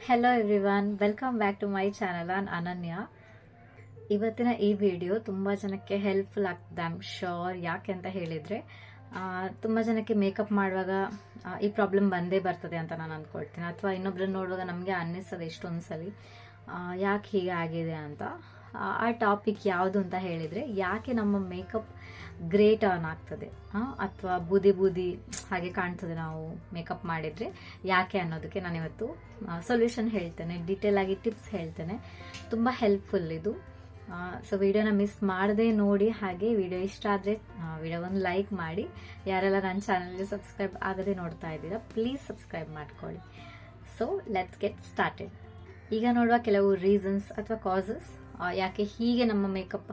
Hello everyone, welcome back to my channel. ನಾನು ಅನನ್ಯ. ಇವತ್ತಿನ ಈ ವಿಡಿಯೋ ತುಂಬ ಜನಕ್ಕೆ ಹೆಲ್ಪ್ಫುಲ್ ಆಗ್ತದೆ, ಐ ಆಮ್ ಶೋರ್. ಯಾಕೆ ಅಂತ ಹೇಳಿದರೆ, ತುಂಬ ಜನಕ್ಕೆ ಮೇಕಪ್ ಮಾಡುವಾಗ ಈ ಪ್ರಾಬ್ಲಮ್ ಬಂದೇ ಬರ್ತದೆ ಅಂತ ನಾನು ಅಂದ್ಕೊಳ್ತೀನಿ. ಅಥವಾ ಇನ್ನೊಬ್ರನ್ನ ನೋಡುವಾಗ ನಮಗೆ ಅನ್ನಿಸ್ತದೆ ಎಷ್ಟೊಂದು ಸಲ ಯಾಕೆ ಹೀಗೆ ಆಗಿದೆ ಅಂತ. ಆ ಟಾಪಿಕ್ ಯಾವುದು ಅಂತ ಹೇಳಿದರೆ, ಯಾಕೆ ನಮ್ಮ ಮೇಕಪ್ ಗ್ರೇ ಟರ್ನ್ ಆಗ್ತದೆ ಅಥವಾ ಬೂದಿ ಬೂದಿ ಹಾಗೆ ಕಾಣ್ತದೆ ನಾವು ಮೇಕಪ್ ಮಾಡಿದರೆ ಯಾಕೆ ಅನ್ನೋದಕ್ಕೆ ನಾನು ಇವತ್ತು ಸೊಲ್ಯೂಷನ್ ಹೇಳ್ತೇನೆ, ಡೀಟೇಲ್ ಆಗಿ ಟಿಪ್ಸ್ ಹೇಳ್ತೇನೆ. ತುಂಬ ಹೆಲ್ಪ್ಫುಲ್ ಇದು. ಸೊ ವಿಡಿಯೋನ ಮಿಸ್ ಮಾಡದೆ ನೋಡಿ. ಹಾಗೆ ವಿಡಿಯೋ ಇಷ್ಟ ಆದರೆ ವಿಡಿಯೋವನ್ನು ಲೈಕ್ ಮಾಡಿ. ಯಾರೆಲ್ಲ ನನ್ನ ಚಾನಲ್ಗೆ ಸಬ್ಸ್ಕ್ರೈಬ್ ಆಗದೆ ನೋಡ್ತಾ ಇದ್ದೀರಾ, ಪ್ಲೀಸ್ ಸಬ್ಸ್ಕ್ರೈಬ್ ಮಾಡ್ಕೊಳ್ಳಿ. So let's get started. ಈಗ ನೋಡುವ ಕೆಲವು ರೀಸನ್ಸ್ ಅಥವಾ ಕಾಸಸ್ ಯಾಕೆ ಹೀಗೆ ನಮ್ಮ ಮೇಕಪ್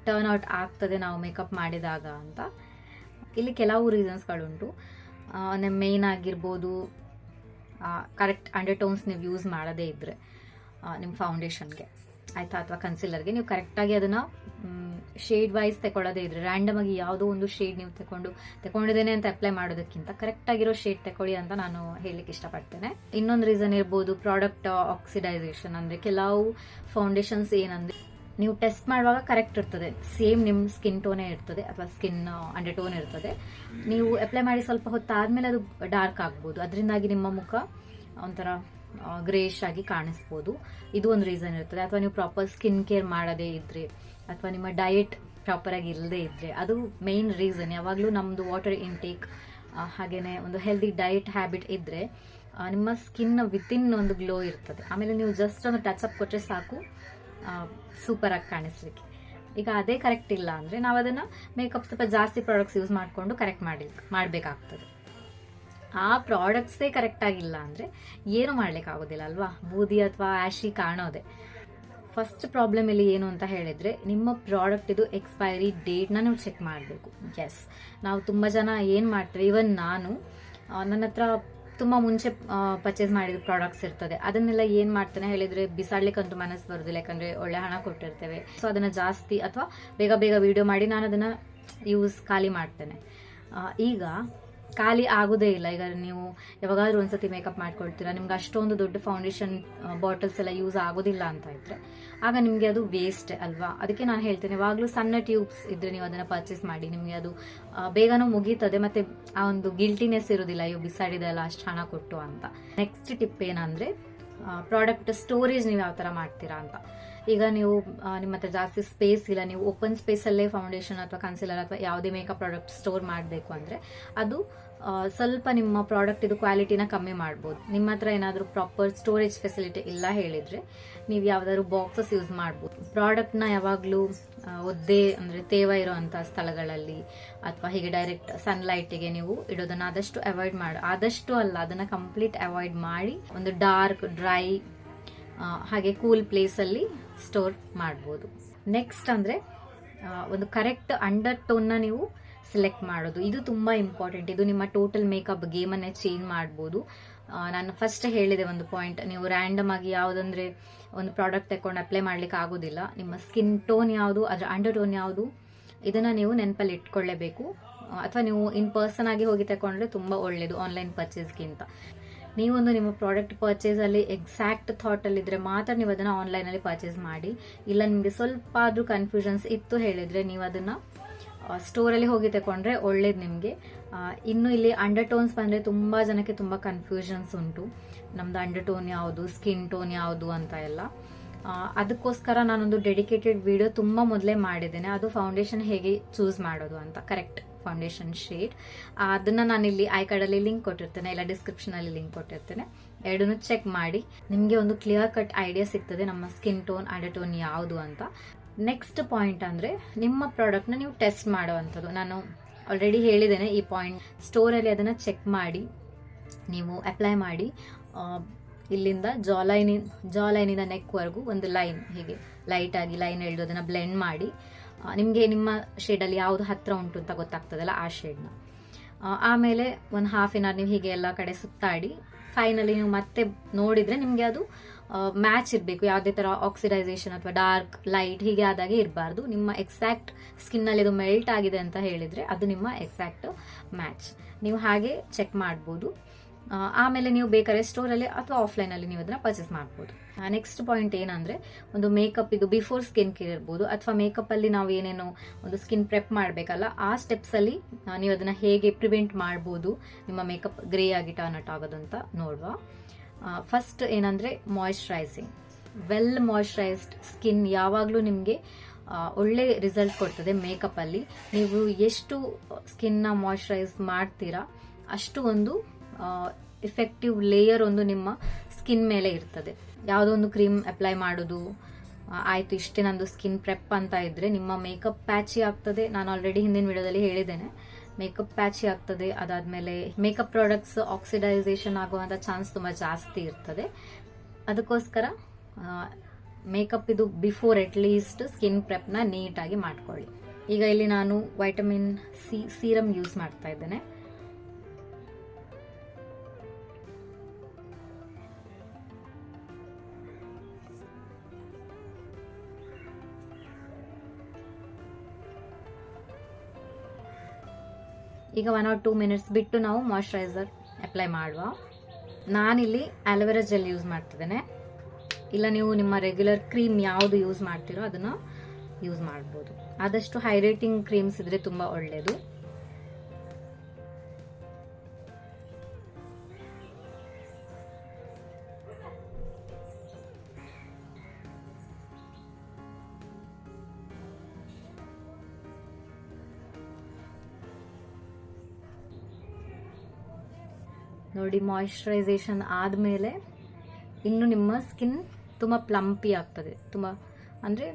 ಟರ್ನ್ ಔಟ್ ಆಗ್ತದೆ ನಾವು ಮೇಕಪ್ ಮಾಡಿದಾಗ ಅಂತ. ಇಲ್ಲಿ ಕೆಲವು ರೀಸನ್ಸ್ಗಳುಂಟು. ಮೇಯ್ನ್ ಆಗಿರ್ಬೋದು, ಕರೆಕ್ಟ್ ಅಂಡರ್ಟೋನ್ಸ್ ನೀವು ಯೂಸ್ ಮಾಡದೇ ಇದ್ದರೆ ನಿಮ್ಮ ಫೌಂಡೇಶನ್ಗೆ ಆಯಿತಾ, ಅಥವಾ ಕನ್ಸಿಲರ್ಗೆ ನೀವು ಕರೆಕ್ಟಾಗಿ ಅದನ್ನು ಶೇಡ್ ವೈಸ್ ತಗೊಳ್ಳೋದೇ ಇದ್ರೆ, ರ್ಯಾಂಡಮ್ ಆಗಿ ಯಾವುದೋ ಒಂದು ಶೇಡ್ ನೀವು ತಗೊಂಡಿದ್ದೇನೆ ಅಂತ ಅಪ್ಲೈ ಮಾಡೋದಕ್ಕಿಂತ ಕರೆಕ್ಟಾಗಿರೋ ಶೇಡ್ ತಗೊಳ್ಳಿ ಅಂತ ನಾನು ಹೇಳಲಿಕ್ಕೆ ಇಷ್ಟಪಡ್ತೇನೆ. ಇನ್ನೊಂದು ರೀಸನ್ ಇರ್ಬೋದು ಪ್ರಾಡಕ್ಟ್ ಆಕ್ಸಿಡೈಸೇಷನ್. ಅಂದರೆ ಕೆಲವು ಫೌಂಡೇಶನ್ಸ್ ಏನಂದರೆ ನೀವು ಟೆಸ್ಟ್ ಮಾಡುವಾಗ ಕರೆಕ್ಟ್ ಇರ್ತದೆ, ಸೇಮ್ ನಿಮ್ಮ ಸ್ಕಿನ್ ಟೋನೇ ಇರ್ತದೆ ಅಥವಾ ಸ್ಕಿನ್ ಅಂಡರ್ ಟೋನ್ ಇರ್ತದೆ. ನೀವು ಅಪ್ಲೈ ಮಾಡಿ ಸ್ವಲ್ಪ ಹೊತ್ತಾದ್ಮೇಲೆ ಅದು ಡಾರ್ಕ್ ಆಗ್ಬೋದು, ಅದರಿಂದಾಗಿ ನಿಮ್ಮ ಮುಖ ಒಂಥರ ಗ್ರೇಷ್ ಆಗಿ ಕಾಣಿಸ್ಬೋದು. ಇದು ಒಂದು ರೀಸನ್ ಇರ್ತದೆ. ಅಥವಾ ನೀವು ಪ್ರಾಪರ್ ಸ್ಕಿನ್ ಕೇರ್ ಮಾಡದೇ ಇದ್ರೆ, ಅಥವಾ ನಿಮ್ಮ ಡಯಟ್ ಪ್ರಾಪರ್ ಆಗಿ ಇಲ್ಲದೆ ಇದ್ರೆ, ಅದು ಮೇನ್ ರೀಸನ್. ಯಾವಾಗಲೂ ನಮ್ಮದು ವಾಟರ್ ಇಂಟೇಕ್ ಹಾಗೇನೆ ಒಂದು ಹೆಲ್ದಿ ಡಯಟ್ ಹ್ಯಾಬಿಟ್ ಇದ್ರೆ ನಿಮ್ಮ ಸ್ಕಿನ್ ವಿತಿನ್ ಒಂದು ಗ್ಲೋ ಇರ್ತದೆ. ಆಮೇಲೆ ನೀವು ಜಸ್ಟ್ ಒಂದು ಟಚ್ ಅಪ್ ಕೊಟ್ಟರೆ ಸಾಕು ಸೂಪರ್ ಆಗಿ ಕಾಣಿಸ್ಲಿಕ್ಕೆ. ಈಗ ಅದೇ ಕರೆಕ್ಟ್ ಇಲ್ಲ ಅಂದರೆ ನಾವು ಅದನ್ನು ಮೇಕಪ್ ಸ್ವಲ್ಪ ಜಾಸ್ತಿ ಪ್ರಾಡಕ್ಟ್ಸ್ ಯೂಸ್ ಮಾಡಿಕೊಂಡು ಕರೆಕ್ಟ್ ಮಾಡಬೇಕಾಗ್ತದೆ. ಆ ಪ್ರಾಡಕ್ಟ್ಸೇ ಕರೆಕ್ಟ್ ಆಗಿಲ್ಲ ಅಂದರೆ ಏನು ಮಾಡ್ಲಿಕ್ಕಾಗೋದಿಲ್ಲ ಅಲ್ವಾ, ಬೂದಿ ಅಥವಾ ಆ್ಯಶಿ ಕಾಣೋದೆ. ಫಸ್ಟ್ ಪ್ರಾಬ್ಲಮ್ ಇಲ್ಲಿ ಏನು ಅಂತ ಹೇಳಿದರೆ, ನಿಮ್ಮ ಪ್ರಾಡಕ್ಟ್ ಇದು ಎಕ್ಸ್ಪೈರಿ ಡೇಟ್ನ ನೀವು ಚೆಕ್ ಮಾಡಬೇಕು. ಎಸ್, ನಾವು ತುಂಬ ಜನ ಏನು ಮಾಡ್ತೀವಿ, ಈವನ್ ನಾನು ನನ್ನ ಹತ್ರ ತುಂಬ ಮುಂಚೆ ಪರ್ಚೇಸ್ ಮಾಡಿದ ಪ್ರಾಡಕ್ಟ್ಸ್ ಇರ್ತದೆ, ಅದನ್ನೆಲ್ಲ ಏನು ಮಾಡ್ತೇನೆ ಹೇಳಿದರೆ ಬಿಸಾಡ್ಲಿಕ್ಕಂತೂ ಮನಸ್ಸು ಬರೋದಿಲ್ಲ, ಯಾಕಂದರೆ ಒಳ್ಳೆ ಹಣ ಕೊಟ್ಟಿರ್ತೇವೆ. ಸೊ ಅದನ್ನು ಜಾಸ್ತಿ ಅಥವಾ ಬೇಗ ಬೇಗ ವಿಡಿಯೋ ಮಾಡಿ ನಾನು ಅದನ್ನು ಖಾಲಿ ಮಾಡ್ತೇನೆ. ಈಗ ಖಾಲಿ ಆಗೋದೇ ಇಲ್ಲ. ಈಗ ನೀವು ಯಾವಾಗಾದ್ರೂ ಒಂದ್ಸತಿ ಮೇಕಪ್ ಮಾಡ್ಕೊಳ್ತೀರಾ, ನಿಮ್ಗೆ ಅಷ್ಟೊಂದು ದೊಡ್ಡ ಫೌಂಡೇಶನ್ ಬಾಟಲ್ಸ್ ಎಲ್ಲ ಯೂಸ್ ಆಗೋದಿಲ್ಲ ಅಂತ ಇದ್ರೆ ಆಗ ನಿಮಗೆ ಅದು ವೇಸ್ಟ್ ಅಲ್ವಾ. ಅದಕ್ಕೆ ನಾನು ಹೇಳ್ತೇನೆ, ಯಾವಾಗಲೂ ಸಣ್ಣ ಟ್ಯೂಬ್ಸ್ ಇದ್ರೆ ನೀವು ಅದನ್ನು ಪರ್ಚೇಸ್ ಮಾಡಿ, ನಿಮಗೆ ಅದು ಬೇಗನೂ ಮುಗೀತದೆ, ಮತ್ತೆ ಆ ಒಂದು ಗಿಲ್ಟಿನೆಸ್ ಇರೋದಿಲ್ಲ, ಅಯ್ಯೋ ಬಿಸಾಡಿದೆಲ್ಲ ಅಷ್ಟು ಹಣ ಕೊಟ್ಟು ಅಂತ. ನೆಕ್ಸ್ಟ್ ಟಿಪ್ ಏನಂದ್ರೆ, ಪ್ರಾಡಕ್ಟ್ ಸ್ಟೋರೇಜ್ ನೀವು ಯಾವ ಥರ ಮಾಡ್ತೀರಾ ಅಂತ. ಈಗ ನೀವು ನಿಮ್ಮ ಹತ್ರ ಜಾಸ್ತಿ ಸ್ಪೇಸ್ ಇಲ್ಲ, ನೀವು ಓಪನ್ ಸ್ಪೇಸಲ್ಲೇ ಫೌಂಡೇಶನ್ ಅಥವಾ ಕನ್ಸಿಲರ್ ಅಥವಾ ಯಾವುದೇ ಮೇಕಪ್ ಪ್ರಾಡಕ್ಟ್ ಸ್ಟೋರ್ ಮಾಡಬೇಕು ಅಂದರೆ ಅದು ಸ್ವಲ್ಪ ನಿಮ್ಮ ಪ್ರಾಡಕ್ಟ್ ಇದು ಕ್ವಾಲಿಟಿನ ಕಮ್ಮಿ ಮಾಡ್ಬೋದು. ನಿಮ್ಮ ಹತ್ರ ಏನಾದರೂ ಪ್ರಾಪರ್ ಸ್ಟೋರೇಜ್ ಫೆಸಿಲಿಟಿ ಇಲ್ಲ ಹೇಳಿದರೆ ನೀವು ಯಾವುದಾದ್ರು ಬಾಕ್ಸಸ್ ಯೂಸ್ ಮಾಡ್ಬೋದು. ಪ್ರಾಡಕ್ಟ್ನ ಯಾವಾಗಲೂ ಒದ್ದೆ ಅಂದರೆ ತೇವ ಇರೋವಂಥ ಸ್ಥಳಗಳಲ್ಲಿ ಅಥವಾ ಹೀಗೆ ಡೈರೆಕ್ಟ್ ಸನ್ಲೈಟಿಗೆ ನೀವು ಇಡೋದನ್ನು ಆದಷ್ಟು ಅವಾಯ್ಡ್ ಮಾಡಿ, ಆದಷ್ಟು ಅಲ್ಲ ಅದನ್ನು ಕಂಪ್ಲೀಟ್ ಅವಾಯ್ಡ್ ಮಾಡಿ ಒಂದು ಡಾರ್ಕ್ ಡ್ರೈ ಹಾಗೆ ಕೂಲ್ ಪ್ಲೇಸಲ್ಲಿ ಸ್ಟೋರ್ ಮಾಡ್ಬೋದು. ನೆಕ್ಸ್ಟ್ ಅಂದರೆ ಒಂದು ಕರೆಕ್ಟ್ ಅಂಡರ್ ಟೋನ್ನ ನೀವು ಸೆಲೆಕ್ಟ್ ಮಾಡೋದು, ಇದು ತುಂಬ ಇಂಪಾರ್ಟೆಂಟ್. ಇದು ನಿಮ್ಮ ಟೋಟಲ್ ಮೇಕಪ್ ಗೇಮನ್ನೇ ಚೇಂಜ್ ಮಾಡ್ಬೋದು. ನಾನು ಫಸ್ಟ್ ಹೇಳಿದೆ ಒಂದು ಪಾಯಿಂಟ್, ನೀವು ರ್ಯಾಂಡಮ್ ಆಗಿ ಯಾವುದಂದ್ರೆ ಒಂದು ಪ್ರಾಡಕ್ಟ್ ತಗೊಂಡು ಅಪ್ಲೈ ಮಾಡ್ಲಿಕ್ಕೆ ಆಗೋದಿಲ್ಲ. ನಿಮ್ಮ ಸ್ಕಿನ್ ಟೋನ್ ಯಾವುದು, ಅದರ ಅಂಡರ್ ಟೋನ್ ಯಾವುದು, ಇದನ್ನು ನೀವು ನೆನಪಲ್ಲಿ ಇಟ್ಕೊಳ್ಳೇಬೇಕು. ಅಥವಾ ನೀವು ಇನ್ ಪರ್ಸನ್ ಆಗಿ ಹೋಗಿ ತಗೊಂಡ್ರೆ ತುಂಬ ಒಳ್ಳೆಯದು ಆನ್ಲೈನ್ ಪರ್ಚೇಸ್ಗಿಂತ. ನೀವೊಂದು ನಿಮ್ಮ ಪ್ರಾಡಕ್ಟ್ ಪರ್ಚೇಸಲ್ಲಿ ಎಕ್ಸಾಕ್ಟ್ ಥಾಟಲ್ಲಿದ್ದರೆ ಮಾತ್ರ ನೀವು ಅದನ್ನು ಆನ್ಲೈನಲ್ಲಿ ಪರ್ಚೇಸ್ ಮಾಡಿ. ಇಲ್ಲ ನಿಮಗೆ ಸ್ವಲ್ಪ ಆದರೂ ಕನ್ಫ್ಯೂಷನ್ಸ್ ಇತ್ತು ಹೇಳಿದರೆ ನೀವು ಅದನ್ನು ಸ್ಟೋರಲ್ಲಿ ಹೋಗಿ ತಗೊಂಡ್ರೆ ಒಳ್ಳೇದು ನಿಮಗೆ. ಇನ್ನು ಇಲ್ಲಿ ಅಂಡರ್ ಟೋನ್ಸ್ ಬಂದರೆ ತುಂಬ ಜನಕ್ಕೆ ತುಂಬ ಕನ್ಫ್ಯೂಷನ್ಸ್ ಉಂಟು, ನಮ್ದು ಅಂಡರ್ ಟೋನ್ ಯಾವುದು, ಸ್ಕಿನ್ ಟೋನ್ ಯಾವುದು ಅಂತ ಎಲ್ಲ. ಅದಕ್ಕೋಸ್ಕರ ನಾನೊಂದು ಡೆಡಿಕೇಟೆಡ್ ವಿಡಿಯೋ ತುಂಬ ಮೊದಲೇ ಮಾಡಿದ್ದೇನೆ, ಅದು ಫೌಂಡೇಶನ್ ಹೇಗೆ ಚೂಸ್ ಮಾಡೋದು ಅಂತ, ಕರೆಕ್ಟ್ ಫೌಂಡೇಶನ್ ಶೇಡ್. ಅದನ್ನು ನಾನಿಲ್ಲಿ ಐ ಕಾರ್ಡಲ್ಲಿ ಲಿಂಕ್ ಕೊಟ್ಟಿರ್ತೇನೆ, ಇಲ್ಲ ಡಿಸ್ಕ್ರಿಪ್ಷನಲ್ಲಿ ಲಿಂಕ್ ಕೊಟ್ಟಿರ್ತೇನೆ. ಎರಡನ್ನೂ ಚೆಕ್ ಮಾಡಿ ನಿಮಗೆ ಒಂದು ಕ್ಲಿಯರ್ ಕಟ್ ಐಡಿಯಾ ಸಿಗ್ತದೆ ನಮ್ಮ ಸ್ಕಿನ್ ಟೋನ್ ಅಂಡರ್ ಟೋನ್ ಯಾವುದು ಅಂತ. ನೆಕ್ಸ್ಟ್ ಪಾಯಿಂಟ್ ಅಂದರೆ ನಿಮ್ಮ ಪ್ರಾಡಕ್ಟ್ನ ನೀವು ಟೆಸ್ಟ್ ಮಾಡುವಂಥದ್ದು. ನಾನು ಆಲ್ರೆಡಿ ಹೇಳಿದ್ದೇನೆ ಈ ಪಾಯಿಂಟ್. ಸ್ಟೋರಲ್ಲಿ ಅದನ್ನು ಚೆಕ್ ಮಾಡಿ ನೀವು ಅಪ್ಲೈ ಮಾಡಿ. ಇಲ್ಲಿಂದ ಜಾಲೈನಿಂದ ನೆಕ್ವರೆಗೂ ಒಂದು ಲೈನ್ ಹೀಗೆ ಲೈಟಾಗಿ ಲೈನ್ ಎಳೆದು ಅದನ್ನು ಬ್ಲೆಂಡ್ ಮಾಡಿ, ನಿಮಗೆ ನಿಮ್ಮ ಶೇಡಲ್ಲಿ ಯಾವುದು ಹತ್ತಿರ ಉಂಟು ಅಂತ ಗೊತ್ತಾಗ್ತದಲ್ಲ ಆ ಶೇಡ್ನ. ಆಮೇಲೆ ಒಂದು ಹಾಫ್ ಆನ್ ಅವರ್ ನೀವು ಹೀಗೆ ಎಲ್ಲ ಕಡೆ ಸುತ್ತಾಡಿ ಫೈನಲಿ ನೀವು ಮತ್ತೆ ನೋಡಿದರೆ ನಿಮಗೆ ಅದು ಮ್ಯಾಚ್ ಇರಬೇಕು. ಯಾವುದೇ ಥರ ಆಕ್ಸಿಡೈಸೇಷನ್ ಅಥವಾ ಡಾರ್ಕ್ ಲೈಟ್ ಹೀಗೆ ಆದಾಗೆ ಇರಬಾರ್ದು. ನಿಮ್ಮ ಎಕ್ಸಾಕ್ಟ್ ಸ್ಕಿನ್ನಲ್ಲಿ ಇದು ಮೆಲ್ಟ್ ಆಗಿದೆ ಅಂತ ಹೇಳಿದರೆ ಅದು ನಿಮ್ಮ ಎಕ್ಸಾಕ್ಟ್ ಮ್ಯಾಚ್. ನೀವು ಹಾಗೆ ಚೆಕ್ ಮಾಡ್ಬೋದು. ಆಮೇಲೆ ನೀವು ಬೇಕಾದ್ರೆ ಸ್ಟೋರಲ್ಲಿ ಅಥವಾ ಆಫ್ಲೈನಲ್ಲಿ ನೀವು ಅದನ್ನ ಪರ್ಚೇಸ್ ಮಾಡ್ಬೋದು. ನೆಕ್ಸ್ಟ್ ಪಾಯಿಂಟ್ ಏನಂದ್ರೆ, ಒಂದು ಮೇಕಪ್ ಇದು ಬಿಫೋರ್ ಸ್ಕಿನ್ ಕೇರ್ ಇರ್ಬೋದು, ಅಥವಾ ಮೇಕಪ್ ಅಲ್ಲಿ ನಾವು ಏನೇನೋ ಒಂದು ಸ್ಕಿನ್ ಪ್ರೆಪ್ ಮಾಡಬೇಕಲ್ಲ, ಆ ಸ್ಟೆಪ್ಸ್ ಅಲ್ಲಿ ನೀವು ಅದನ್ನ ಹೇಗೆ ಪ್ರಿವೆಂಟ್ ಮಾಡ್ಬೋದು ನಿಮ್ಮ ಮೇಕಪ್ ಗ್ರೇ ಆಗಿ ಟರ್ನ್ ಆಗೋದು ಅಂತ ನೋಡುವ. ಫಸ್ಟ್ ಏನಂದ್ರೆ ಮಾಯಿಶ್ಚರೈಸಿಂಗ್. ವೆಲ್ ಮಾಯಿಶ್ಚರೈಸ್ಡ್ ಸ್ಕಿನ್ ಯಾವಾಗಲೂ ನಿಮಗೆ ಒಳ್ಳೆ ರಿಸಲ್ಟ್ ಕೊಡ್ತದೆ. ಮೇಕಪ್ ಅಲ್ಲಿ ನೀವು ಎಷ್ಟು ಸ್ಕಿನ್ನ ಮಾಯಿಶ್ಚರೈಸ್ ಮಾಡ್ತೀರಾ ಅಷ್ಟು ಒಂದು ಎಫೆಕ್ಟಿವ್ ಲೇಯರ್ ಒಂದು ನಿಮ್ಮ ಸ್ಕಿನ್ ಮೇಲೆ ಇರ್ತದೆ. ಯಾವುದೋ ಒಂದು ಕ್ರೀಮ್ ಅಪ್ಲೈ ಮಾಡೋದು ಆಯ್ತು, ಇಷ್ಟೇ ನಂದು ಸ್ಕಿನ್ ಪ್ರೆಪ್ ಅಂತ ಇದ್ರೆ ನಿಮ್ಮ ಮೇಕಪ್ ಪ್ಯಾಚಿ ಆಗ್ತದೆ. ನಾನು ಆಲ್ರೆಡಿ ಹಿಂದಿನ ವಿಡಿಯೋದಲ್ಲಿ ಹೇಳಿದ್ದೇನೆ, ಮೇಕಪ್ ಪ್ಯಾಚಿ ಆಗ್ತದೆ. ಅದಾದ್ಮೇಲೆ ಮೇಕಪ್ ಪ್ರಾಡಕ್ಟ್ಸ್ ಆಕ್ಸಿಡೈಸೇಷನ್ ಆಗುವಂತ ಚಾನ್ಸ್ ತುಂಬಾ ಜಾಸ್ತಿ ಇರ್ತದೆ. ಅದಕ್ಕೋಸ್ಕರ ಮೇಕಪ್ ಇದು ಬಿಫೋರ್ ಅಟ್ ಲೀಸ್ಟ್ ಸ್ಕಿನ್ ಪ್ರೆಪ್ನ ನೀಟಾಗಿ ಮಾಡ್ಕೊಳ್ಳಿ. ಈಗ ಇಲ್ಲಿ ನಾನು ವೈಟಮಿನ್ ಸಿ ಸೀರಮ್ ಯೂಸ್ ಮಾಡ್ತಾ ಇದ್ದೇನೆ. ಈಗ 1 or 2 minutes ಬಿಟ್ಟು ನಾವು ಮಾಯಿಶ್ಚರೈಸರ್ ಅಪ್ಲೈ ಮಾಡುವ. ನಾನಿಲ್ಲಿ ಆಲೋವೆರಾ ಜೆಲ್ ಯೂಸ್ ಮಾಡ್ತಿದ್ದೇನೆ. ಇಲ್ಲ ನೀವು ನಿಮ್ಮ ರೆಗ್ಯುಲರ್ ಕ್ರೀಮ್ ಯಾವುದು ಯೂಸ್ ಮಾಡ್ತೀರೋ ಅದನ್ನ ಯೂಸ್ ಮಾಡ್ಬೋದು. ಆದಷ್ಟು ಹೈಡ್ರೇಟಿಂಗ್ ಕ್ರೀಮ್ಸ್ ಇದ್ರೆ ತುಂಬಾ ಒಳ್ಳೆಯದು. ನೋಡಿ, ಮಾಯಿಶ್ಚರೈಸೇಷನ್ ಆದಮೇಲೆ ಇನ್ನು ನಿಮ್ಮ ಸ್ಕಿನ್ ತುಂಬ ಪ್ಲಂಪಿ ಆಗ್ತದೆ. ತುಂಬ ಅಂದರೆ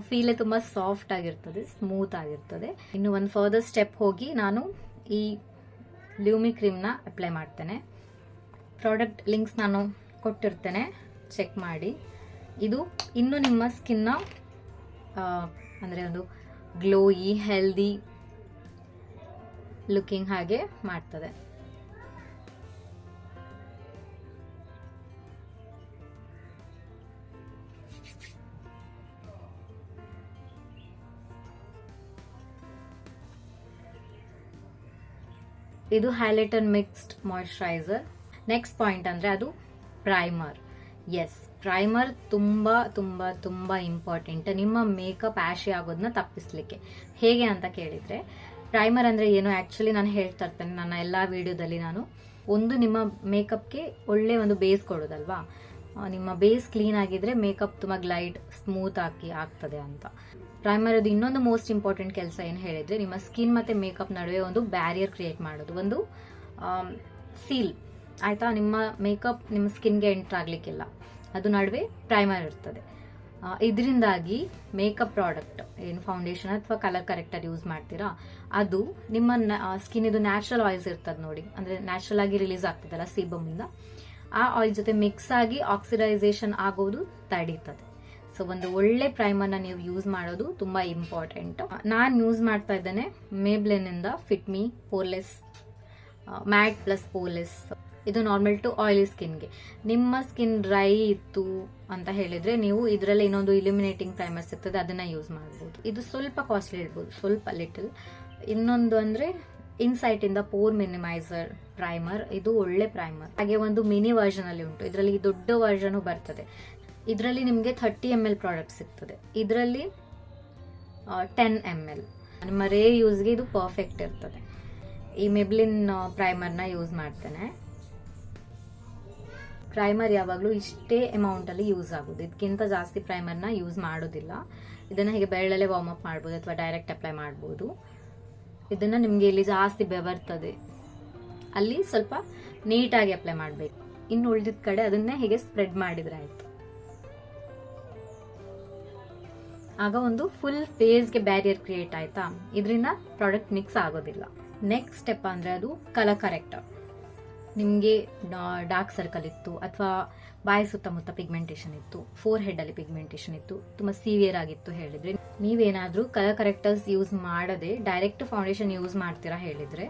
ಫೀಲೇ ತುಂಬ ಸಾಫ್ಟ್ ಆಗಿರ್ತದೆ, ಸ್ಮೂತ್ ಆಗಿರ್ತದೆ. ಇನ್ನು ಒಂದು ಫರ್ದರ್ ಸ್ಟೆಪ್ ಹೋಗಿ ನಾನು ಈ ಲ್ಯೂಮಿ ಕ್ರೀಮ್ನ ಅಪ್ಲೈ ಮಾಡ್ತೇನೆ. ಪ್ರಾಡಕ್ಟ್ ಲಿಂಕ್ಸ್ ನಾನು ಕೊಟ್ಟಿರ್ತೇನೆ, ಚೆಕ್ ಮಾಡಿ. ಇದು ಇನ್ನು ನಿಮ್ಮ ಸ್ಕಿನ್ನ ಅಂದರೆ ಒಂದು ಗ್ಲೋಯಿ ಹೆಲ್ದಿ ಲುಕಿಂಗ್ ಹಾಗೆ ಮಾಡ್ತದೆ. ಇದು highlighter mixed moisturiser. Next point ಅಂದ್ರೆ ಅದು ಪ್ರೈಮರ್. ಎಸ್, ಪ್ರೈಮರ್ ತುಂಬಾ ತುಂಬಾ ತುಂಬಾ ಇಂಪಾರ್ಟೆಂಟ್ ನಿಮ್ಮ ಮೇಕಪ್ ಆಶಿ ಆಗೋದನ್ನ ತಪ್ಪಿಸ್ಲಿಕ್ಕೆ. ಹೇಗೆ ಅಂತ ಕೇಳಿದ್ರೆ, ಪ್ರೈಮರ್ ಅಂದ್ರೆ ಏನು ಆಕ್ಚುಲಿ ನಾನು ಹೇಳ್ತಾ ಇರ್ತೇನೆ ನನ್ನ ಎಲ್ಲಾ ವಿಡಿಯೋದಲ್ಲಿ. ನಾನು ಒಂದು ನಿಮ್ಮ ಮೇಕಪ್ಗೆ ಒಳ್ಳೆ ಒಂದು ಬೇಸ್ ಕೊಡೋದಲ್ವಾ. ನಿಮ್ಮ ಬೇಸ್ ಕ್ಲೀನ್ ಆಗಿದ್ರೆ ಮೇಕಪ್ ತುಂಬಾ ಗ್ಲೈಡ್ ಸ್ಮೂತ್ ಆಗಿ ಆಗ್ತದೆ ಅಂತ. ಪ್ರೈಮರ್ ಅದು ಇನ್ನೊಂದು ಮೋಸ್ಟ್ ಇಂಪಾರ್ಟೆಂಟ್ ಕೆಲಸ ಏನು ಹೇಳಿದ್ರೆ, ನಿಮ್ಮ ಸ್ಕಿನ್ ಮತ್ತೆ ಮೇಕಪ್ ನಡುವೆ ಒಂದು ಬ್ಯಾರಿಯರ್ ಕ್ರಿಯೇಟ್ ಮಾಡೋದು, ಒಂದು ಸೀಲ್ ಆಯ್ತಾ. ನಿಮ್ಮ ಮೇಕಪ್ ನಿಮ್ಮ ಸ್ಕಿನ್ಗೆ ಎಂಟರ್ ಆಗ್ಲಿಕ್ಕಿಲ್ಲ, ಅದು ನಡುವೆ ಪ್ರೈಮರ್ ಇರ್ತದೆ. ಇದರಿಂದಾಗಿ ಮೇಕಪ್ ಪ್ರಾಡಕ್ಟ್ ಏನು ಫೌಂಡೇಶನ್ ಅಥವಾ ಕಲರ್ ಕರೆಕ್ಟರ್ ಯೂಸ್ ಮಾಡ್ತೀರಾ, ಅದು ನಿಮ್ಮ ಸ್ಕಿನ್ ಇದು ನ್ಯಾಚುರಲ್ ಆಯಿಲ್ಸ್ ಇರ್ತದೆ ನೋಡಿ, ಅಂದ್ರೆ ನ್ಯಾಚುರಲ್ ಆಗಿ ರಿಲೀಸ್ ಆಗ್ತದಲ್ಲ ಸೀಬಮ್ ಇಂದ, ಆ ಆಯಿಲ್ ಜೊತೆ ಮಿಕ್ಸ್ ಆಗಿ ಆಕ್ಸಿಡೈಸೇಷನ್ ಆಗೋದು ತಡೀತದೆ. ಸೊ ಒಂದು ಒಳ್ಳೆ ಪ್ರೈಮರ್ನ ನೀವು ಯೂಸ್ ಮಾಡೋದು ತುಂಬಾ ಇಂಪಾರ್ಟೆಂಟ್. ನಾನು ಯೂಸ್ ಮಾಡ್ತಾ ಇದ್ದೇನೆ ಮೇಬ್ಲಿನ್ ಇಂದ ಫಿಟ್ ಮಿ ಪೋರ್ಲೆಸ್ ಮ್ಯಾಟ್ ಪ್ಲಸ್ ಪೋರ್ಲೆಸ್. ಇದು ನಾರ್ಮಲ್ ಟು ಆಯಿಲಿ ಸ್ಕಿನ್ಗೆ. ನಿಮ್ಮ ಸ್ಕಿನ್ ಡ್ರೈ ಇತ್ತು ಅಂತ ಹೇಳಿದ್ರೆ ನೀವು ಇದರಲ್ಲಿ ಇನ್ನೊಂದು ಇಲ್ಯುಮಿನೇಟಿಂಗ್ ಪ್ರೈಮರ್ ಸಿಗ್ತದೆ, ಅದನ್ನ ಯೂಸ್ ಮಾಡಬಹುದು. ಇದು ಸ್ವಲ್ಪ ಕಾಸ್ಟ್ಲಿ ಇರ್ಬೋದು, ಸ್ವಲ್ಪ ಲಿಟಲ್. ಇನ್ನೊಂದು ಅಂದ್ರೆ ಇನ್ಸೈಟ್ ಇಂದ ಪೋರ್ ಮಿನಿಮೈಸರ್ ಪ್ರೈಮರ್, ಇದು ಒಳ್ಳೆ ಪ್ರೈಮರ್. ಹಾಗೆ ಒಂದು ಮಿನಿ ವರ್ಷನ್ ಅಲ್ಲಿ ಉಂಟು, ಇದರಲ್ಲಿ ದೊಡ್ಡ ವರ್ಷನ್ ಬರ್ತದೆ. ಇದರಲ್ಲಿ ನಿಮಗೆ 30 ml ಪ್ರಾಡಕ್ಟ್ ಸಿಗ್ತದೆ, ಇದರಲ್ಲಿ 10 ml. ನಿಮ್ಮ ರೇ ಯೂಸ್ಗೆ ಇದು ಪರ್ಫೆಕ್ಟ್ ಇರ್ತದೆ. ಈ ಮೆಬ್ಲಿನ್ ಪ್ರೈಮರ್ನ ಯೂಸ್ ಮಾಡ್ತೇನೆ. ಪ್ರೈಮರ್ ಯಾವಾಗಲೂ ಇಷ್ಟೇ ಅಮೌಂಟ್ ಅಲ್ಲಿ ಯೂಸ್ ಆಗೋದು, ಇದಕ್ಕಿಂತ ಜಾಸ್ತಿ ಪ್ರೈಮರ್ನ ಯೂಸ್ ಮಾಡೋದಿಲ್ಲ. ಇದನ್ನ ಹೀಗೆ ಬೆರಳಲ್ಲೇ ವಾರ್ಮ್ ಅಪ್ ಮಾಡ್ಬೋದು ಅಥವಾ ಡೈರೆಕ್ಟ್ ಅಪ್ಲೈ ಮಾಡ್ಬೋದು. ಇದನ್ನ ನಿಮ್ಗೆ ಇಲ್ಲಿ ಜಾಸ್ತಿ ಬೆವರ್ತದೆ ಅಲ್ಲಿ ಸ್ವಲ್ಪ ನೀಟಾಗಿ ಅಪ್ಲೈ ಮಾಡಬೇಕು. ಇನ್ನು ಉಳಿದಿದ್ದ ಕಡೆ ಅದನ್ನೇ ಹೀಗೆ ಸ್ಪ್ರೆಡ್ ಮಾಡಿದ್ರೆ ಆಯ್ತು. ಆಗ ಒಂದು ಫುಲ್ ಫೇಸ್ಗೆ ಬ್ಯಾರಿಯರ್ ಕ್ರಿಯೇಟ್ ಆಯ್ತಾ, ಇದರಿಂದ ಪ್ರಾಡಕ್ಟ್ ಮಿಕ್ಸ್ ಆಗೋದಿಲ್ಲ. ನೆಕ್ಸ್ಟ್ ಸ್ಟೆಪ್ ಅಂದ್ರೆ ಅದು ಕಲರ್ ಕರೆಕ್ಟರ್. ನಿಮಗೆ ಡಾರ್ಕ್ ಸರ್ಕಲ್ ಇತ್ತು ಅಥವಾ ಬಾಯಿ ಸುತ್ತಮುತ್ತ ಪಿಗ್ಮೆಂಟೇಷನ್ ಇತ್ತು, ಫೋರ್ ಹೆಡ್ ಅಲ್ಲಿ ಪಿಗ್ಮೆಂಟೇಷನ್ ಇತ್ತು, ತುಂಬಾ ಸಿವಿಯರ್ ಆಗಿತ್ತು ಹೇಳಿದ್ರೆ, ನೀವೇನಾದ್ರೂ ಕಲರ್ ಕರೆಕ್ಟರ್ಸ್ ಯೂಸ್ ಮಾಡದೆ ಡೈರೆಕ್ಟ್ ಫೌಂಡೇಶನ್ ಯೂಸ್ ಮಾಡ್ತೀರಾ ಹೇಳಿದ್ರೆ,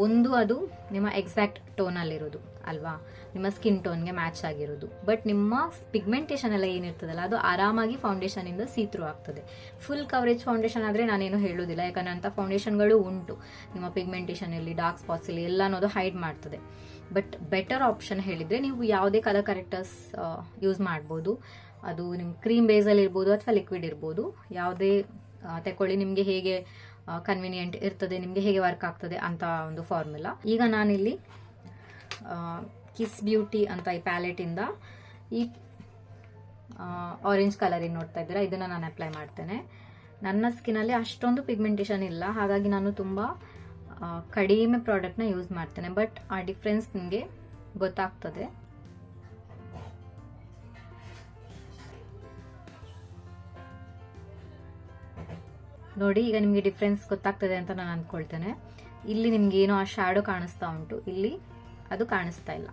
ಒಂದು ಅದು ನಿಮ್ಮ ಎಕ್ಸಾಕ್ಟ್ ಟೋನ್ ಅಲ್ಲಿರೋದು ಅಲ್ವಾ, ನಿಮ್ಮ ಸ್ಕಿನ್ ಟೋನ್ಗೆ ಮ್ಯಾಚ್ ಆಗಿರೋದು. ಬಟ್ ನಿಮ್ಮ ಪಿಗ್ಮೆಂಟೇಷನ್ ಎಲ್ಲ ಏನಿರ್ತದಲ್ಲ ಅದು ಆರಾಮಾಗಿ ಫೌಂಡೇಶನ್ ಇಂದ ಸೀತ್ರೂ ಆಗ್ತದೆ. ಫುಲ್ ಕವರೇಜ್ ಫೌಂಡೇಶನ್ ಆದ್ರೆ ನಾನೇನು ಹೇಳೋದಿಲ್ಲ, ಯಾಕಂದ್ರೆ ಅಂತ ಫೌಂಡೇಶನ್ಗಳು ಉಂಟು. ನಿಮ್ಮ ಪಿಗ್ಮೆಂಟೇಷನ್ ಇಲ್ಲಿ ಡಾರ್ಕ್ ಸ್ಪಾಟ್ಸ್ ಇಲ್ಲಿ ಎಲ್ಲ ಅನ್ನೋದು ಹೈಡ್ ಮಾಡ್ತದೆ. ಬಟ್ ಬೆಟರ್ ಆಪ್ಷನ್ ಹೇಳಿದರೆ ನೀವು ಯಾವುದೇ ಕಲರ್ ಕರೆಕ್ಟರ್ಸ್ ಯೂಸ್ ಮಾಡ್ಬೋದು. ಅದು ನಿಮ್ಮ ಕ್ರೀಮ್ ಬೇಸಲ್ಲಿ ಇರ್ಬೋದು ಅಥವಾ ಲಿಕ್ವಿಡ್ ಇರ್ಬೋದು, ಯಾವುದೇ ತಗೊಳ್ಳಿ, ನಿಮಗೆ ಹೇಗೆ ಕನ್ವಿನಿಯೆಂಟ್ ಇರ್ತದೆ, ನಿಮಗೆ ಹೇಗೆ ವರ್ಕ್ ಆಗ್ತದೆ ಅಂತ ಒಂದು ಫಾರ್ಮುಲಾ. ಈಗ ನಾನಿಲ್ಲಿ ಕಿಸ್ ಬ್ಯೂಟಿ ಅಂತ ಈ ಪ್ಯಾಲೆಟಿಂದ ಈ ಆರೆಂಜ್ ಕಲರಿಗೆ ನೋಡ್ತಾ ಇದ್ದೀರಾ, ಇದನ್ನು ನಾನು ಅಪ್ಲೈ ಮಾಡ್ತೇನೆ. ನನ್ನ ಸ್ಕಿನ್ನಲ್ಲಿ ಅಷ್ಟೊಂದು ಪಿಗ್ಮೆಂಟೇಷನ್ ಇಲ್ಲ, ಹಾಗಾಗಿ ನಾನು ತುಂಬ ಕಡಿಮೆ ಪ್ರಾಡಕ್ಟ್ನ ಯೂಸ್ ಮಾಡ್ತೇನೆ. ಬಟ್ ಆ ಡಿಫ್ರೆನ್ಸ್ ನಿಮಗೆ ಗೊತ್ತಾಗ್ತದೆ. ನೋಡಿ, ಈಗ ನಿಮಗೆ ಡಿಫ್ರೆನ್ಸ್ ಗೊತ್ತಾಗ್ತದೆ ಅಂತ ನಾನು ಅಂದ್ಕೊಳ್ತೇನೆ. ಇಲ್ಲಿ ನಿಮ್ಗೆ ಏನೋ ಆ ಶ್ಯಾಡೋ ಕಾಣಿಸ್ತಾ ಉಂಟು, ಇಲ್ಲಿ ಅದು ಕಾಣಿಸ್ತಾ ಇಲ್ಲ.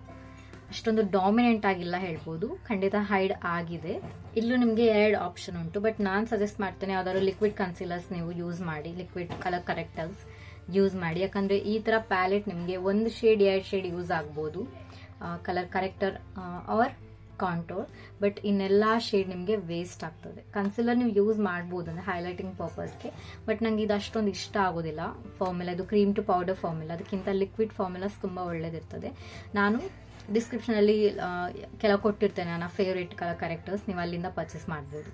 ಅಷ್ಟೊಂದು ಡಾಮಿನೆಂಟ್ ಆಗಿಲ್ಲ ಹೇಳ್ಬೋದು, ಖಂಡಿತ ಹೈಡ್ ಆಗಿದೆ. ಇಲ್ಲೂ ನಿಮಗೆ 2 ಆಪ್ಷನ್ ಉಂಟು, ಬಟ್ ನಾನು ಸಜೆಸ್ಟ್ ಮಾಡ್ತೇನೆ ಯಾವ್ದಾದ್ರು ಲಿಕ್ವಿಡ್ ಕನ್ಸೀಲರ್ಸ್ ನೀವು ಯೂಸ್ ಮಾಡಿ, ಲಿಕ್ವಿಡ್ ಕಲರ್ ಕರೆಕ್ಟರ್ಸ್ ಯೂಸ್ ಮಾಡಿ. ಯಾಕಂದರೆ ಈ ಥರ ಪ್ಯಾಲೆಟ್ ನಿಮಗೆ 1 ಶೇಡ್ 2 ಶೇಡ್ ಯೂಸ್ ಆಗ್ಬೋದು, colour corrector or contour. But ಇನ್ನೆಲ್ಲ ಶೇಡ್ ನಿಮಗೆ ವೇಸ್ಟ್ ಆಗ್ತದೆ. ಕನ್ಸಿಲರ್ ನೀವು ಯೂಸ್ ಮಾಡ್ಬೋದು ಅಂದರೆ ಹೈಲೈಟಿಂಗ್ ಪರ್ಪಸ್ಗೆ, ಬಟ್ ನನಗೆ ಇದು ಅಷ್ಟೊಂದು ಇಷ್ಟ ಆಗೋದಿಲ್ಲ. ಫಾರ್ಮುಲಾ ಇದು ಕ್ರೀಮ್ ಟು ಪೌಡರ್ ಫಾರ್ಮುಲಾ, ಅದಕ್ಕಿಂತ ಲಿಕ್ವಿಡ್ ಫಾರ್ಮುಲಾಸ್ ತುಂಬ ಒಳ್ಳೇದಿರ್ತದೆ. ನಾನು ಡಿಸ್ಕ್ರಿಪ್ಷನಲ್ಲಿ ಕೆಲವು ಕೊಟ್ಟಿರ್ತೇನೆ ನನ್ನ ಫೇವ್ರೇಟ್ ಕಲರ್ ಕರೆಕ್ಟರ್ಸ್, ನೀವು ಅಲ್ಲಿಂದ ಪರ್ಚೇಸ್ ಮಾಡ್ಬೋದು.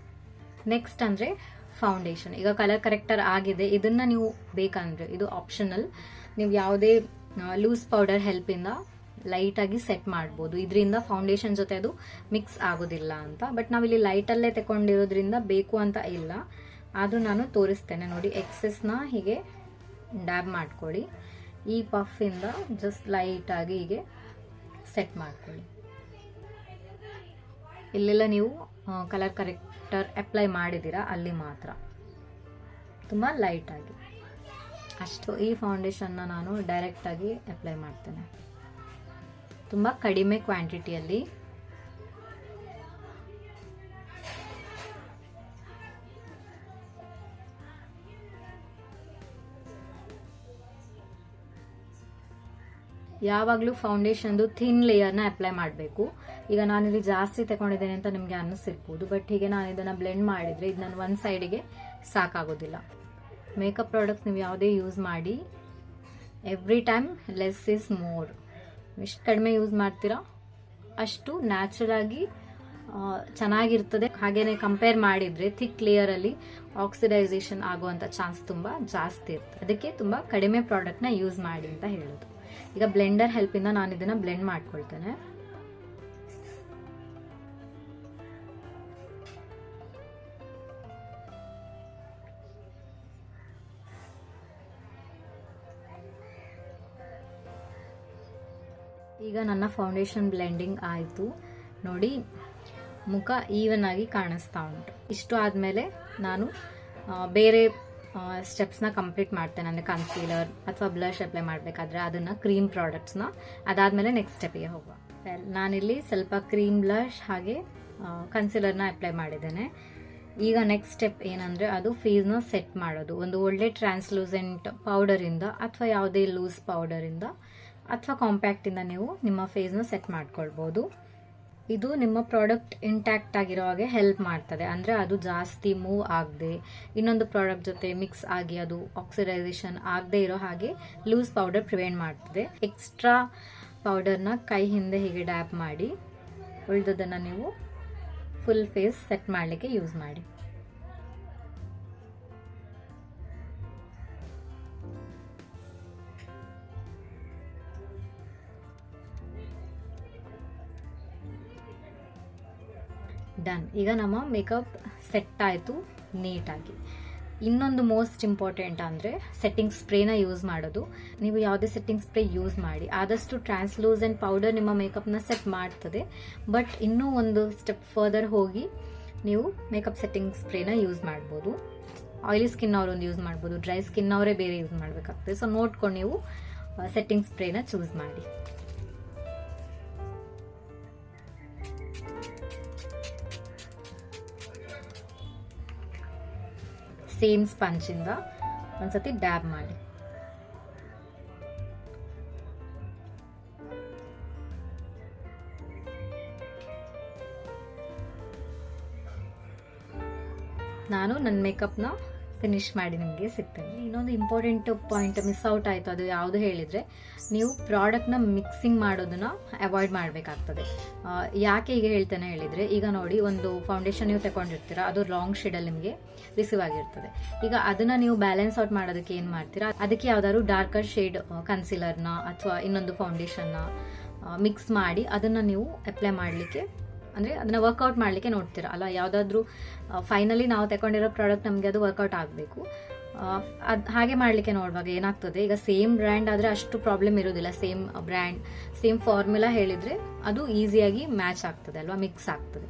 ನೆಕ್ಸ್ಟ್ ಅಂದರೆ ಫೌಂಡೇಶನ್. ಈಗ ಕಲರ್ ಕರೆಕ್ಟರ್ ಆಗಿದೆ, ಇದನ್ನು ನೀವು ಬೇಕಂದರೆ ಇದು ಆಪ್ಷನಲ್, ನೀವು ಯಾವುದೇ ಲೂಸ್ ಪೌಡರ್ ಹೆಲ್ಪಿಂದ ಲೈಟಾಗಿ ಸೆಟ್ ಮಾಡ್ಬೋದು. ಇದರಿಂದ ಫೌಂಡೇಶನ್ ಜೊತೆ ಅದು ಮಿಕ್ಸ್ ಆಗೋದಿಲ್ಲ ಅಂತ. ಬಟ್ ನಾವಿಲ್ಲಿ ಲೈಟಲ್ಲೇ ತಗೊಂಡಿರೋದ್ರಿಂದ ಬೇಕು ಅಂತ ಇಲ್ಲ, ಆದರೂ ನಾನು ತೋರಿಸ್ತೇನೆ. ನೋಡಿ, ಎಕ್ಸೆಸ್ನ ಹೀಗೆ ಡ್ಯಾಬ್ ಮಾಡ್ಕೊಳ್ಳಿ, ಈ ಪಫಿಂದ ಜಸ್ಟ್ ಲೈಟಾಗಿ ಹೀಗೆ ಸೆಟ್ ಮಾಡ್ಕೊಳ್ಳಿ. ಇಲ್ಲೆಲ್ಲ ನೀವು ಕಲರ್ ಕರೆಕ್ಟರ್ ಅಪ್ಲೈ ಮಾಡಿದ್ದೀರಾ ಅಲ್ಲಿ ಮಾತ್ರ, ತುಂಬ ಲೈಟಾಗಿ ಅಷ್ಟು. ಈ ಫೌಂಡೇಶನ್ನ ನಾನು ಡೈರೆಕ್ಟಾಗಿ ಅಪ್ಲೈ ಮಾಡ್ತೇನೆ, ತುಂಬ ಕಡಿಮೆ ಕ್ವಾಂಟಿಟಿಯಲ್ಲಿ. ಯಾವಾಗಲೂ ಫೌಂಡೇಶನ್ದು ಥಿನ್ ಲೇಯರ್ನ ಅಪ್ಲೈ ಮಾಡಬೇಕು. ಈಗ ನಾನಿಲ್ಲಿ ಜಾಸ್ತಿ ತಗೊಂಡಿದ್ದೇನೆ ಅಂತ ನಿಮಗೆ ಅನ್ನಿಸಿರ್ಬೋದು, ಬಟ್ ಹೀಗೆ ನಾನು ಇದನ್ನು ಬ್ಲೆಂಡ್ ಮಾಡಿದರೆ ಇದು ನಾನು ಒಂದು ಸೈಡಿಗೆ ಸಾಕಾಗೋದಿಲ್ಲ. ಮೇಕಪ್ ಪ್ರಾಡಕ್ಟ್ಸ್ ನೀವು ಯಾವುದೇ ಯೂಸ್ ಮಾಡಿ, every time less is more. ಎಷ್ಟು ಕಡಿಮೆ ಯೂಸ್ ಮಾಡ್ತೀರಾ ಅಷ್ಟು ನ್ಯಾಚುರಲ್ ಆಗಿ ಚೆನ್ನಾಗಿರ್ತದೆ. ಹಾಗೇನೆ ಕಂಪೇರ್ ಮಾಡಿದರೆ ಥಿಕ್ ಲೇಯರಲ್ಲಿ ಆಕ್ಸಿಡೈಸೇಷನ್ ಆಗುವಂಥ ಚಾನ್ಸ್ ತುಂಬ ಜಾಸ್ತಿ ಇರ್ತದೆ. ಅದಕ್ಕೆ ತುಂಬ ಕಡಿಮೆ ಪ್ರಾಡಕ್ಟ್ನ ಯೂಸ್ ಮಾಡಿ ಅಂತ ಹೇಳೋದು. ಈಗ ಬ್ಲೆಂಡರ್ ಹೆಲ್ಪಿಂದ ನಾನು ಇದನ್ನು ಬ್ಲೆಂಡ್ ಮಾಡ್ಕೊಳ್ತೇನೆ. ಈಗ ನನ್ನ ಫೌಂಡೇಶನ್ ಬ್ಲೆಂಡಿಂಗ್ ಆಯಿತು. ನೋಡಿ, ಮುಖ ಈವನ್ ಆಗಿ ಕಾಣಿಸ್ತಾ ಉಂಟು. ಇಷ್ಟು ಆದಮೇಲೆ ನಾನು ಬೇರೆ ಸ್ಟೆಪ್ಸ್ನ ಕಂಪ್ಲೀಟ್ ಮಾಡ್ತೇನೆ. ಅಂದರೆ ಕನ್ಸೀಲರ್ ಅಥವಾ ಬ್ಲಷ್ ಅಪ್ಲೈ ಮಾಡಬೇಕಾದ್ರೆ ಅದನ್ನು ಕ್ರೀಮ್ ಪ್ರಾಡಕ್ಟ್ಸ್ನ, ಅದಾದಮೇಲೆ ನೆಕ್ಸ್ಟ್ ಸ್ಟೆಪ್ಗೆ ಹೋಗುವ. ನಾನಿಲ್ಲಿ ಸ್ವಲ್ಪ ಕ್ರೀಮ್ ಬ್ಲಷ್ ಹಾಗೆ ಕನ್ಸೀಲರ್ನ ಅಪ್ಲೈ ಮಾಡಿದ್ದೇನೆ. ಈಗ ನೆಕ್ಸ್ಟ್ ಸ್ಟೆಪ್ ಏನಂದರೆ ಅದು ಫೇಸ್ನ ಸೆಟ್ ಮಾಡೋದು. ಒಂದು ಒಳ್ಳೆ ಟ್ರಾನ್ಸ್ಲೂಸೆಂಟ್ ಪೌಡರಿಂದ ಅಥವಾ ಯಾವುದೇ ಲೂಸ್ ಪೌಡರಿಂದ ಅಥವಾ ಕಾಂಪ್ಯಾಕ್ಟಿಂದ ನೀವು ನಿಮ್ಮ ಫೇಸ್ನ ಸೆಟ್ ಮಾಡ್ಕೊಳ್ಬೋದು. ಇದು ನಿಮ್ಮ ಪ್ರಾಡಕ್ಟ್ ಇಂಟ್ಯಾಕ್ಟ್ ಆಗಿರೋ ಹಾಗೆ ಹೆಲ್ಪ್ ಮಾಡ್ತದೆ. ಅಂದರೆ ಅದು ಜಾಸ್ತಿ ಮೂವ್ ಆಗದೆ ಇನ್ನೊಂದು ಪ್ರಾಡಕ್ಟ್ ಜೊತೆ ಮಿಕ್ಸ್ ಆಗಿ ಅದು ಆಕ್ಸಿಡೈಸೇಷನ್ ಆಗದೆ ಇರೋ ಹಾಗೆ ಲೂಸ್ ಪೌಡರ್ ಪ್ರಿವೆಂಟ್ ಮಾಡ್ತದೆ. ಎಕ್ಸ್ಟ್ರಾ ಪೌಡರ್ನ ಕೈ ಹಿಂದೆ ಹೀಗೆ ಡ್ಯಾಪ್ ಮಾಡಿ ಉಳಿದದನ್ನು ನೀವು ಫುಲ್ ಫೇಸ್ ಸೆಟ್ ಮಾಡಲಿಕ್ಕೆ ಯೂಸ್ ಮಾಡಿ. ಡನ್. ಈಗ ನಮ್ಮ ಮೇಕಪ್ ಸೆಟ್ ಆಯಿತು ನೀಟಾಗಿ. ಇನ್ನೊಂದು ಮೋಸ್ಟ್ ಇಂಪಾರ್ಟೆಂಟ್ ಅಂದರೆ ಸೆಟ್ಟಿಂಗ್ ಸ್ಪ್ರೇನ ಯೂಸ್ ಮಾಡೋದು. ನೀವು ಯಾವುದೇ ಸೆಟ್ಟಿಂಗ್ ಸ್ಪ್ರೇ ಯೂಸ್ ಮಾಡಿ, ಆದಷ್ಟು ಟ್ರಾನ್ಸ್ಲೂಸೆಂಟ್ ಪೌಡರ್ ನಿಮ್ಮ ಮೇಕಪ್ನ ಸೆಟ್ ಮಾಡ್ತದೆ. ಬಟ್ ಇನ್ನೂ ಒಂದು ಸ್ಟೆಪ್ ಫರ್ದರ್ ಹೋಗಿ ನೀವು ಮೇಕಪ್ ಸೆಟ್ಟಿಂಗ್ ಸ್ಪ್ರೇನ ಯೂಸ್ ಮಾಡ್ಬೋದು. ಆಯಿಲಿ ಸ್ಕಿನ್ ಅವರೊಂದು ಯೂಸ್ ಮಾಡ್ಬೋದು, ಡ್ರೈ ಸ್ಕಿನ್ ಅವರೇ ಬೇರೆ ಯೂಸ್ ಮಾಡಬೇಕಾಗ್ತದೆ. ಸೊ ನೋಡ್ಕೊಂಡು ನೀವು ಸೆಟ್ಟಿಂಗ್ ಸ್ಪ್ರೇನ ಚೂಸ್ ಮಾಡಿ. ಸೇಮ್ ಸ್ಪಂಜಿಂದ ಒಂದ್ಸತಿ ಡ್ಯಾಬ್ ಮಾಡಿ. ನಾನು ನನ್ನ ಮೇಕಪ್ನ ಫಿನಿಶ್ ಮಾಡಿ ನಿಮಗೆ ಸಿಗ್ತೇನೆ. ಇನ್ನೊಂದು ಇಂಪಾರ್ಟೆಂಟ್ ಪಾಯಿಂಟ್ ಮಿಸ್ ಔಟ್ ಆಯಿತು, ಅದು ಯಾವುದು ಹೇಳಿದರೆ ನೀವು ಪ್ರಾಡಕ್ಟ್ನ ಮಿಕ್ಸಿಂಗ್ ಮಾಡೋದನ್ನ ಅವಾಯ್ಡ್ ಮಾಡಬೇಕಾಗ್ತದೆ. ಯಾಕೆ ಈಗ ಹೇಳ್ತೇನೆ ಹೇಳಿದರೆ, ಈಗ ನೋಡಿ ಒಂದು ಫೌಂಡೇಶನ್ ನೀವು ತಗೊಂಡಿರ್ತೀರ, ಅದು ರಾಂಗ್ ಶೇಡಲ್ಲಿ ನಿಮಗೆ ರಿಸೀವ್ ಆಗಿರ್ತದೆ. ಈಗ ಅದನ್ನು ನೀವು ಬ್ಯಾಲೆನ್ಸ್ ಔಟ್ ಮಾಡೋದಕ್ಕೆ ಏನು ಮಾಡ್ತೀರಾ, ಅದಕ್ಕೆ ಯಾವ್ದಾದ್ರು ಡಾರ್ಕರ್ ಶೇಡ್ ಕನ್ಸಿಲರ್ನ ಅಥವಾ ಇನ್ನೊಂದು ಫೌಂಡೇಶನ್ನ ಮಿಕ್ಸ್ ಮಾಡಿ ಅದನ್ನು ನೀವು ಅಪ್ಲೈ ಮಾಡಲಿಕ್ಕೆ, ಅಂದರೆ ಅದನ್ನು ವರ್ಕೌಟ್ ಮಾಡಲಿಕ್ಕೆ ನೋಡ್ತೀರಾ ಅಲ್ಲ. ಯಾವುದಾದ್ರೂ ಫೈನಲಿ ನಾವು ತಗೊಂಡಿರೋ ಪ್ರಾಡಕ್ಟ್ ನಮಗೆ ಅದು ವರ್ಕೌಟ್ ಆಗಬೇಕು. ಅದು ಹಾಗೆ ಮಾಡಲಿಕ್ಕೆ ನೋಡುವಾಗ ಏನಾಗ್ತದೆ, ಈಗ ಸೇಮ್ ಬ್ರ್ಯಾಂಡ್ ಆದರೆ ಅಷ್ಟು ಪ್ರಾಬ್ಲಮ್ ಇರೋದಿಲ್ಲ. ಸೇಮ್ ಬ್ರ್ಯಾಂಡ್ ಸೇಮ್ ಫಾರ್ಮುಲಾ ಹೇಳಿದರೆ ಅದು ಈಸಿಯಾಗಿ ಮ್ಯಾಚ್ ಆಗ್ತದೆ ಅಲ್ವಾ, ಮಿಕ್ಸ್ ಆಗ್ತದೆ.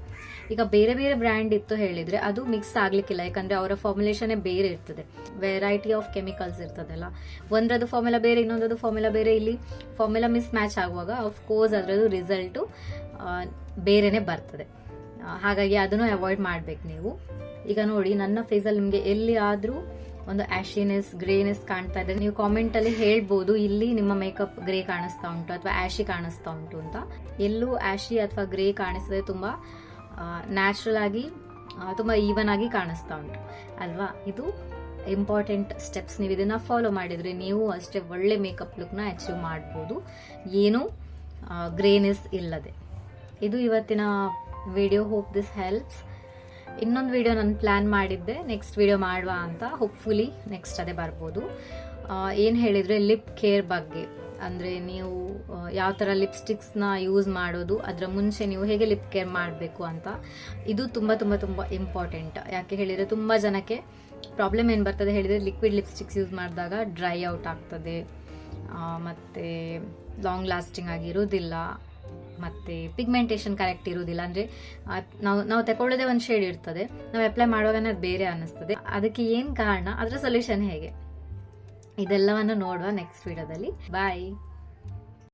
ಈಗ ಬೇರೆ ಬೇರೆ ಬ್ರ್ಯಾಂಡ್ ಇತ್ತು ಹೇಳಿದರೆ ಅದು ಮಿಕ್ಸ್ ಆಗಲಿಕ್ಕಿಲ್ಲ, ಯಾಕಂದರೆ ಅವರ ಫಾರ್ಮುಲೇಷನ್ನೇ ಬೇರೆ ಇರ್ತದೆ. ವೆರೈಟಿ ಆಫ್ ಕೆಮಿಕಲ್ಸ್ ಇರ್ತದಲ್ಲ, ಒಂದರದ್ದು ಫಾರ್ಮುಲಾ ಬೇರೆ, ಇನ್ನೊಂದರದ್ದು ಫಾರ್ಮುಲಾ ಬೇರೆ. ಇಲ್ಲಿ ಫಾರ್ಮುಲಾ ಮಿಸ್ ಮ್ಯಾಚ್ ಆಗುವಾಗ ಆಫ್ಕೋರ್ಸ್ ಅದರದ್ದು ರಿಸಲ್ಟು ಬೇರೆನೇ ಬರ್ತದೆ. ಹಾಗಾಗಿ ಅದನ್ನು ಅವಾಯ್ಡ್ ಮಾಡಬೇಕು ನೀವು. ಈಗ ನೋಡಿ ನನ್ನ ಫೇಸಲ್ಲಿ ನಿಮಗೆ ಎಲ್ಲಿ ಆದರೂ ಒಂದು ಆಶಿನೆಸ್ ಗ್ರೇನೆಸ್ ಕಾಣ್ತಾ ಇದ್ರೆ ನೀವು ಕಾಮೆಂಟಲ್ಲಿ ಹೇಳ್ಬೋದು, ಇಲ್ಲಿ ನಿಮ್ಮ ಮೇಕಪ್ ಗ್ರೇ ಕಾಣಿಸ್ತಾ ಉಂಟು ಅಥವಾ ಆಶಿ ಕಾಣಿಸ್ತಾ ಉಂಟು ಅಂತ. ಎಲ್ಲೂ ಆಶಿ ಅಥವಾ ಗ್ರೇ ಕಾಣಿಸ್ತದೆ, ತುಂಬ ನ್ಯಾಚುರಲ್ ಆಗಿ ತುಂಬ ಈವನ್ ಆಗಿ ಕಾಣಿಸ್ತಾ ಉಂಟು ಅಲ್ವಾ. ಇದು ಇಂಪಾರ್ಟೆಂಟ್ ಸ್ಟೆಪ್ಸ್. ನೀವು ಇದನ್ನು ಫಾಲೋ ಮಾಡಿದರೆ ನೀವು ಅಷ್ಟೇ ಒಳ್ಳೆ ಮೇಕಪ್ ಲುಕ್ನ ಅಚೀವ್ ಮಾಡ್ಬೋದು, ಏನೂ ಗ್ರೇನೆಸ್ ಇಲ್ಲದೆ. ಇದು ಇವತ್ತಿನ ವಿಡಿಯೋ. Hope this helps. ಇನ್ನೊಂದು ವಿಡಿಯೋ ನಾನು ಪ್ಲ್ಯಾನ್ ಮಾಡಿದ್ದೆ, ನೆಕ್ಸ್ಟ್ ವಿಡಿಯೋ ಮಾಡುವ ಅಂತ. ಹೋಪ್ಫುಲಿ ನೆಕ್ಸ್ಟ್ ಅದೇ ಬರ್ಬೋದು. ಏನು ಹೇಳಿದರೆ ಲಿಪ್ ಕೇರ್ ಬಗ್ಗೆ, ಅಂದರೆ ನೀವು ಯಾವ ಥರ ಲಿಪ್ಸ್ಟಿಕ್ಸ್ನ ಯೂಸ್ ಮಾಡೋದು, ಅದರ ಮುಂಚೆ ನೀವು ಹೇಗೆ ಲಿಪ್ ಕೇರ್ ಮಾಡಬೇಕು ಅಂತ. ಇದು ತುಂಬ ತುಂಬ ತುಂಬ ಇಂಪಾರ್ಟೆಂಟ್. ಯಾಕೆ ಹೇಳಿದರೆ ತುಂಬ ಜನಕ್ಕೆ ಪ್ರಾಬ್ಲಮ್ ಏನು ಬರ್ತದೆ ಹೇಳಿದರೆ, ಲಿಕ್ವಿಡ್ ಲಿಪ್ಸ್ಟಿಕ್ಸ್ ಯೂಸ್ ಮಾಡಿದಾಗ ಡ್ರೈ ಔಟ್ ಆಗ್ತದೆ, ಮತ್ತು ಲಾಂಗ್ ಲಾಸ್ಟಿಂಗ್ ಆಗಿರೋದಿಲ್ಲ, ಮತ್ತು ಪಿಗ್ಮೆಂಟೇಷನ್ ಕರೆಕ್ಟ್ ಇರೋದಿಲ್ಲ. ಅಂದರೆ ನಾವು ತಗೊಳ್ಳೋದೇ ಒಂದು ಶೇಡ್ ಇರ್ತದೆ, ನಾವು ಅಪ್ಲೈ ಮಾಡುವಾಗನೇ ಅದು ಬೇರೆ ಅನ್ನಿಸ್ತದೆ. ಅದಕ್ಕೆ ಏನು ಕಾರಣ, ಅದರ ಸೊಲ್ಯೂಷನ್ ಹೇಗೆ, ಇದೆಲ್ಲವನ್ನು ನೋಡುವ ನೆಕ್ಸ್ಟ್ ವಿಡಿಯೋದಲ್ಲಿ. ಬಾಯ್.